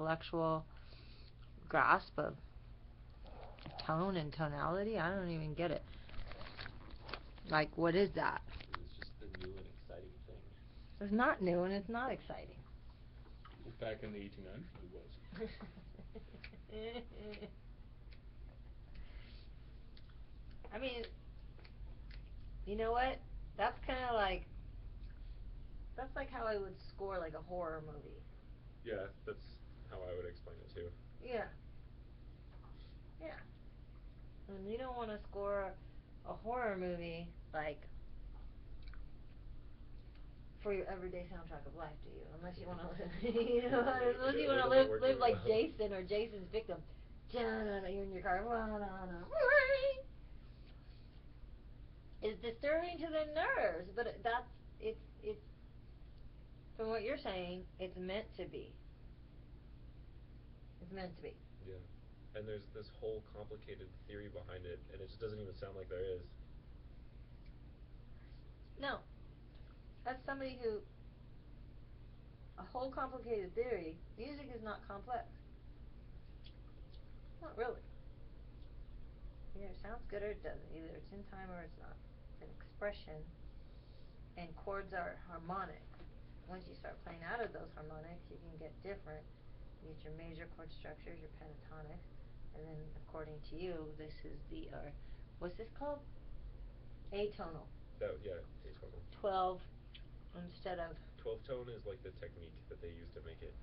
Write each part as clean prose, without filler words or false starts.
intellectual grasp of tone and tonality. I don't even get it. Like, what is that? It's just the new and exciting thing. It's not new and it's not exciting. Well, back in the 1800s it was. I mean, you know what? That's kind of like, that's like how I would score like a horror movie. Yeah, that's how I would explain it too. Yeah. Yeah. And you don't want to score a horror movie like for your everyday soundtrack of life, do you? Unless you want to live, you know, unless you want to live like Jason or Jason's Victim. You're in your car. It's disturbing to the nerves, but it's from what you're saying, it's meant to be. It's meant to be. Yeah. And there's this whole complicated theory behind it, and it just doesn't even sound like there is. No. That's somebody who, a whole complicated theory. Music is not complex. Not really. Either it sounds good or it doesn't. Either it's in time or it's not. It's an expression, and chords are harmonic. Once you start playing out of those harmonics, you can get different. You get your major chord structures, your pentatonics, and then according to you, this is the what's this called? Atonal. Yeah, atonal. 12 instead of 12 tone is like the technique that they use to make it.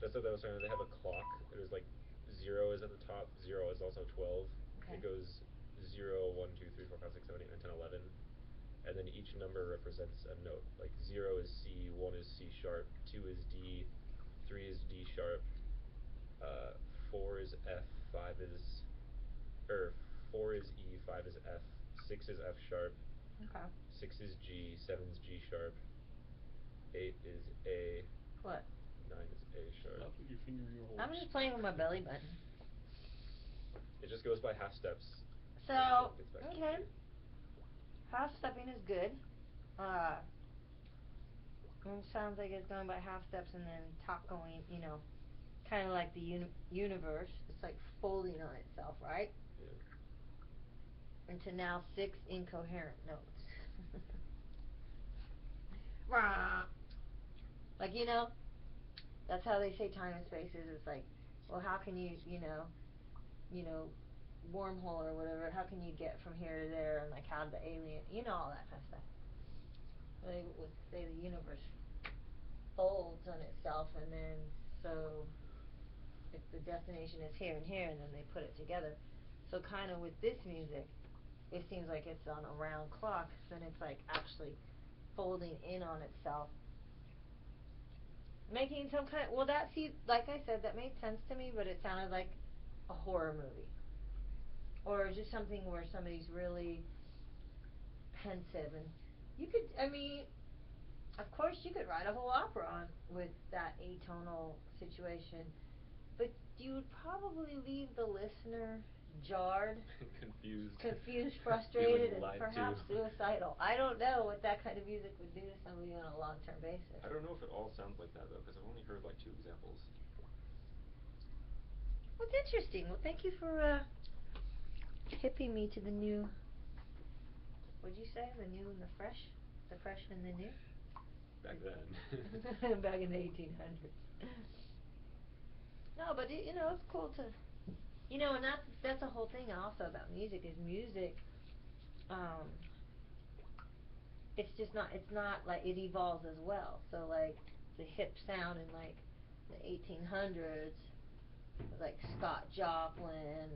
That's what I was saying. They have a clock. There's like 0 is at the top. 0 is also 12. Okay. It goes 0, 1, 2, 3, 4, 5, 6, 7, 8, 9, 10, 11. And then each number represents a note. Like 0 is C, 1 is C sharp, 2 is D, 3 is D sharp, 4 is F, 5 is, 4 is E, 5 is F, 6 is F sharp, okay. 6 is G, 7 is G sharp, 8 is A. What? 9 is A sharp. Stop with your finger in your horse. I'm just playing with my belly button. It just goes by half steps. So, okay. Half stepping is good. It sounds like it's going by half steps and then top going, you know, kind of like the universe. It's like folding on itself, right? Yeah. Into now 6 incoherent notes. Like, you know, that's how they say time and space is. It's like, well, how can you, you know, wormhole or whatever, how can you get from here to there, and like how the alien, you know, all that kind of stuff. They would say the universe folds on itself, and then so if the destination is here and here, and then they put it together. So kind of with this music, it seems like it's on a round clock, then it's like actually folding in on itself, making some kind of, well, that, see, like I said, that made sense to me, but it sounded like a horror movie. Or just something where somebody's really pensive, and you could, I mean, of course you could write a whole opera on with that atonal situation, but you would probably leave the listener jarred, confused, frustrated, and perhaps suicidal. I don't know what that kind of music would do to somebody on a long-term basis. I don't know if it all sounds like that though, because I've only heard like 2 examples. Well, it's interesting. Well, thank you for hipping me to the new. What'd you say? The new and the fresh and the new. Back then. Back in the 1800s. No, but you know, it's cool to, you know, and that's the whole thing also about music is music. It's just not. It's not like it evolves as well. So like the hip sound in like the 1800s, like Scott Joplin.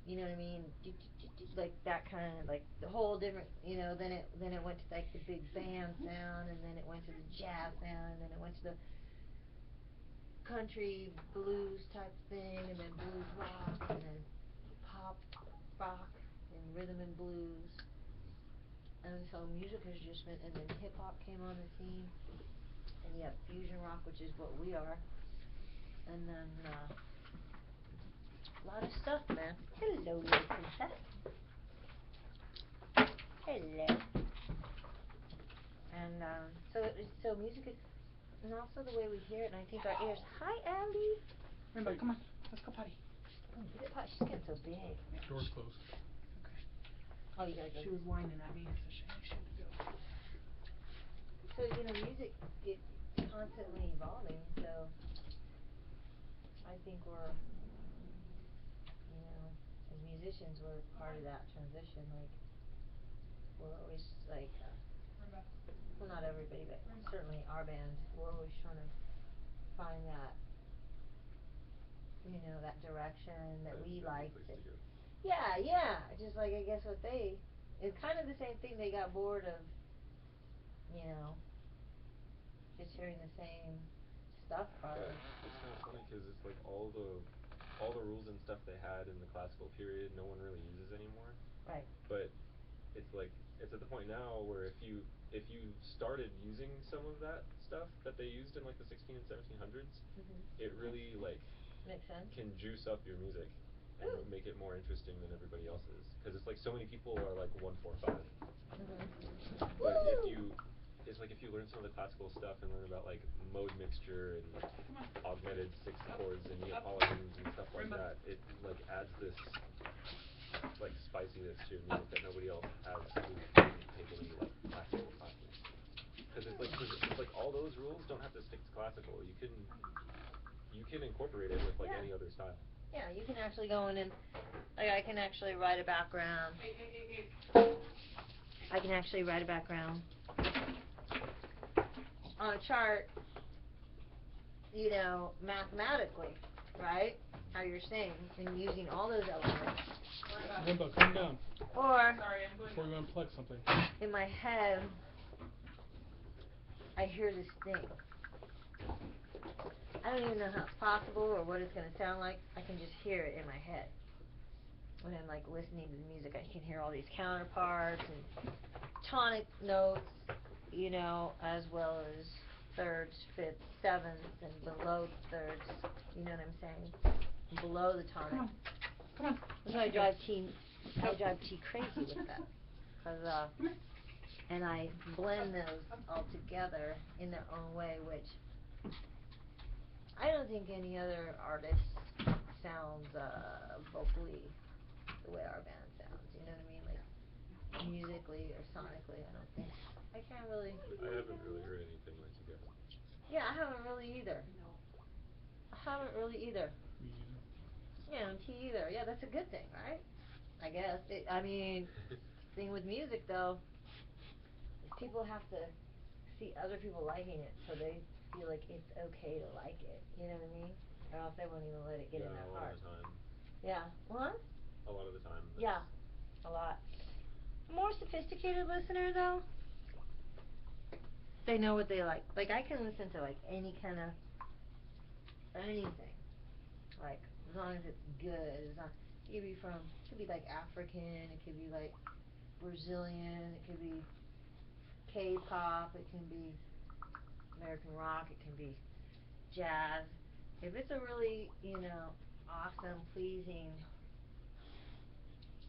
You know what I mean? Like that kind of, like the whole different, you know, then it went to like the big band sound, and then it went to the jazz sound, and then it went to the country blues type thing, and then blues rock, and then pop rock, and rhythm and blues. And so music has just been, and then hip hop came on the scene, and you have fusion rock, which is what we are, and then a lot of stuff, man. Hello, little princess. Hello. And so music is, And also the way we hear it, and I think our ears. Hi, Allie. Rainbow, come on. Let's go potty. Oh, get it potty. She's getting so big. Yeah. Door's closed. Okay. Oh, you gotta go. She was whining at me, so she had to go. So, you know, music, it's constantly evolving, so I think we're, you know, as musicians, we're part of that transition. Like, we're always, like, well, not everybody, but certainly our band, we're always trying to find that, you know, that direction that we like. Yeah, yeah. Just like, I guess what they, it's kind of the same thing. They got bored of, you know, just hearing the same stuff probably. It's kind of funny because it's like all the rules and stuff they had in the classical period, no one really uses anymore. Right. But it's like it's at the point now where if you started using some of that stuff that they used in like the 16 and 1700s, it really like makes sense. Can juice up your music and Ooh. make it more interesting than everybody else's. Because it's like so many people are like 1-4-5. But if you it's like if you learn some of the classical stuff and learn about like mode mixture and augmented sixth chords and Neapolitans and stuff like that, it like adds this like spiciness to your music that nobody else has who didn't take any like classical classes. Because it's like all those rules don't have to stick to classical. You can incorporate it with like any other style. Yeah, you can actually go in and like I can actually write a background. I can actually write a background on a chart, you know, mathematically, right? How you're saying, and using all those elements. Rainbow, calm down. Or before you unplug something. In my head, I hear this thing. I don't even know how it's possible or what it's gonna sound like. I can just hear it in my head. When I'm like listening to the music, I can hear all these counterparts and tonic notes, you know, as well as thirds, fifths, sevenths, and below thirds. You know what I'm saying? And below the tonic. Come on. That's why I drive T crazy with that. 'Cause and I blend those all together in their own way, which I don't think any other artist sounds vocally the way our band sounds. You know what I mean? Like musically or sonically, I don't think. I can't really. I haven't really heard anything like you guys. Yeah, I haven't really either. I haven't really either. Me either. Yeah, and T either. Yeah, that's a good thing, right? I guess. I mean, thing with music though, is people have to see other people liking it so they feel like it's okay to like it. You know what I mean? Or else they won't even let it get in their heart. A lot of the time. Yeah. What? A lot of the time. Yeah. A lot. More sophisticated listener though, they know what they like. Like I can listen to like any kind of anything. Like as long as it's good. As long, it could be like African, it could be like Brazilian, it could be K-pop, it can be American rock, it can be jazz. If it's a really, you know, awesome, pleasing,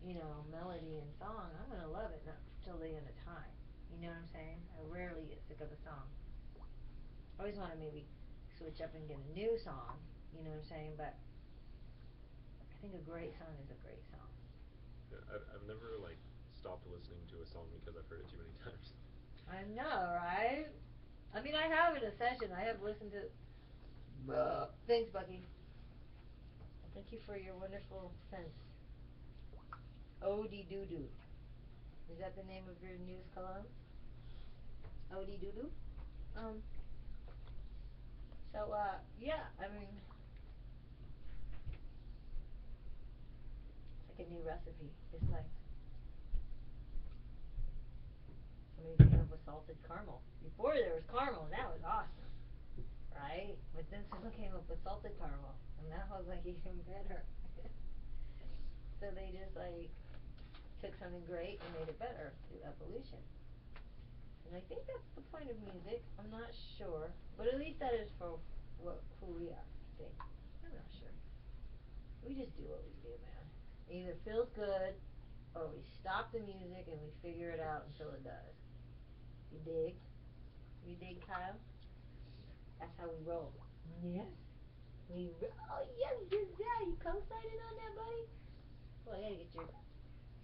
you know, melody and song, I'm gonna love it till the end of time. You know what I'm saying? I rarely get sick of a song. I always wanna maybe switch up and get a new song, you know what I'm saying? But I think a great song is a great song. Yeah, I've never like stopped listening to a song because I've heard it too many times. I know, right? I mean, I have in a session. I have listened to. Thanks, Bucky. Thank you for your wonderful scent. Odie Doo Doo. Is that the name of your newest cologne? Odie Doo Doo. So yeah. I mean, it's like a new recipe. It's like somebody came up with salted caramel. Before there was caramel, and that was awesome. Right? But then someone came up with salted caramel, and that was like even better. So they just like took something great and made it better through evolution. And I think that's the point of music. I'm not sure, but at least that is for who we are. I think. I'm not sure. We just do what we do, man. It either feels good, or we stop the music and we figure it out until it does. You dig? You dig, Kyle? That's how we roll. Yes. Oh yes, good job. You co-signing on that, buddy? Well, I gotta get your.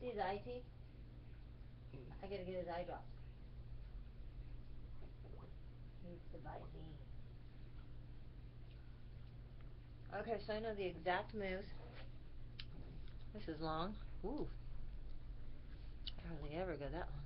See his eye teeth? I gotta get his eye drops. Needs the Visine. Okay, so I know the exact moves. This is long. Ooh. I hardly ever go that long.